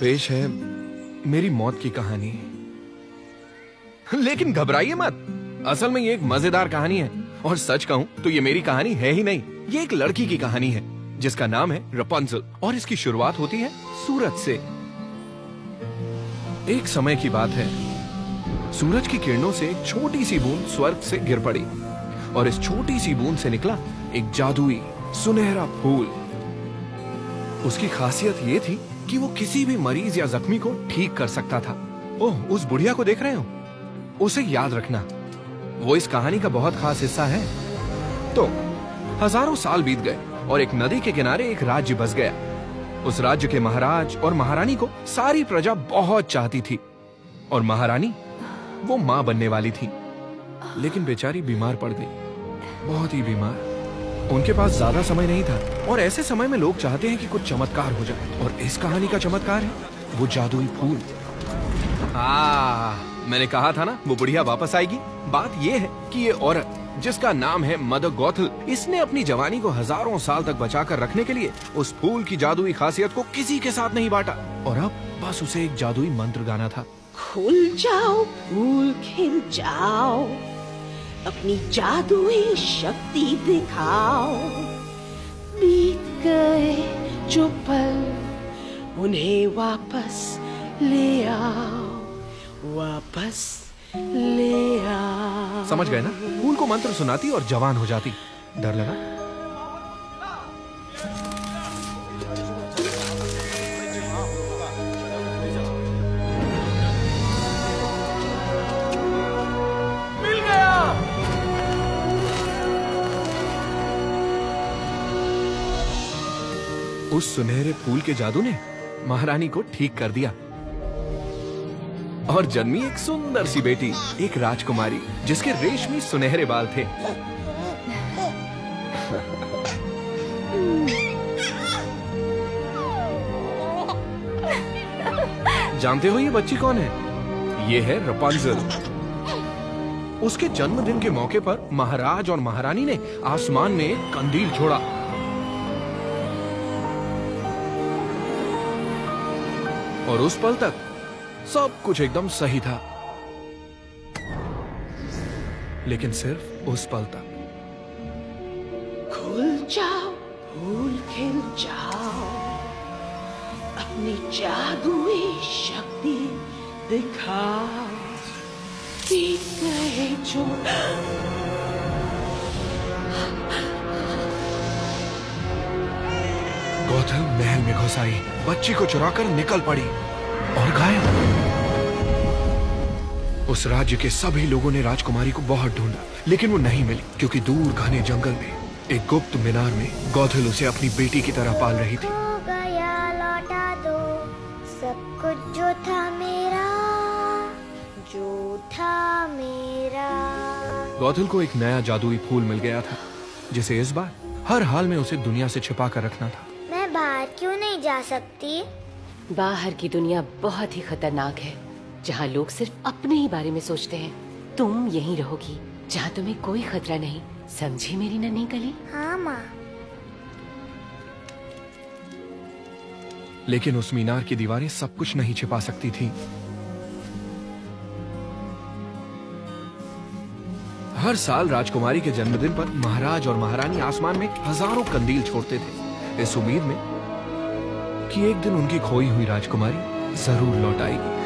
पेश है मेरी मौत की कहानी। लेकिन घबराइए मत, असल में ये एक मजेदार कहानी है। और सच कहूं तो ये मेरी कहानी है ही नहीं, ये एक लड़की की कहानी है जिसका नाम है रपुंज़ल। और इसकी शुरुआत होती है सूरज से। एक समय की बात है, सूरज की किरणों से एक छोटी सी बूंद स्वर्ग से गिर पड़ी और इस छोटी सी बूंद से निकला एक जादुई सुनहरा फूल। उसकी खासियत ये थी कि वो किसी भी मरीज या जख्मी को ठीक कर सकता था। ओह, उस बुढ़िया को देख रहे हो? उसे याद रखना, वो इस कहानी का बहुत खास हिस्सा है। तो हजारों साल बीत गए और एक नदी के किनारे एक राज्य बस गया। उस राज्य के महाराज और महारानी को सारी प्रजा बहुत चाहती थी और महारानी वो मां बनने वाली थी, लेकिन बेचारी बीमार पड़ गई, बहुत ही बीमार। उनके पास ज्यादा समय नहीं था और ऐसे समय में लोग चाहते हैं कि कुछ चमत्कार हो जाए, और इस कहानी का चमत्कार है वो जादुई फूल। मैंने कहा था ना वो बुढ़िया वापस आएगी। बात ये है कि ये औरत जिसका नाम है मदर गॉथल, इसने अपनी जवानी को हजारों साल तक बचाकर रखने के लिए उस फूल की जादुई खासियत को किसी के साथ नहीं बांटा, और अब बस उसे एक जादुई मंत्र गाना था। खुल जाओ फूल, खिल जाओ, अपनी जादुई शक्ति दिखाओ। बीत गए जो पल उन्हें वापस ले आओ, वापस ले आओ। समझ गए ना? फूल को मंत्र सुनाती और जवान हो जाती। डर लगा? मिल गया। उस सुनहरे फूल के जादू ने महारानी को ठीक कर दिया और जन्मी एक सुंदर सी बेटी, एक राजकुमारी जिसके रेशमी सुनहरे बाल थे। जानते हो ये बच्ची कौन है? ये है रपुंज़ल। उसके जन्मदिन के मौके पर महाराज और महारानी ने आसमान में एक कंदील छोड़ा और उस पल तक सब कुछ एकदम सही था, लेकिन सिर्फ उस पल तक। खुल जाओ फूल, खिल जाओ, अपनी जादुई शक्ति दिखाओ। बीत गए जो गॉथल महल में घुस आई, बच्ची को चुराकर निकल पड़ी और गायब। उस राज्य के सभी लोगों ने राजकुमारी को बहुत ढूंढा, लेकिन वो नहीं मिली, क्योंकि दूर घने जंगल में एक गुप्त मीनार में गॉथल उसे अपनी बेटी की तरह पाल रही थी। हो गया, लौटा दो सब कुछ जो था मेरा, जो था मेरा। गॉथल को एक नया जादुई फूल मिल गया था, जिसे इस बार हर हाल में उसे दुनिया से छिपा कर रखना था। मैं बाहर क्यों नहीं जा सकती? बाहर की दुनिया बहुत ही खतरनाक है, जहाँ लोग सिर्फ अपने ही बारे में सोचते हैं। तुम यहीं रहोगी जहाँ तुम्हें कोई खतरा नहीं, समझी मेरी नन्ही कली? हाँ माँ। लेकिन उस मीनार की दीवारें सब कुछ नहीं छिपा सकती थी। हर साल राजकुमारी के जन्मदिन पर महाराज और महारानी आसमान में हजारों कंदील छोड़ते थे, इस उम्मीद में कि एक दिन उनकी खोई हुई राजकुमारी जरूर लौट आएगी।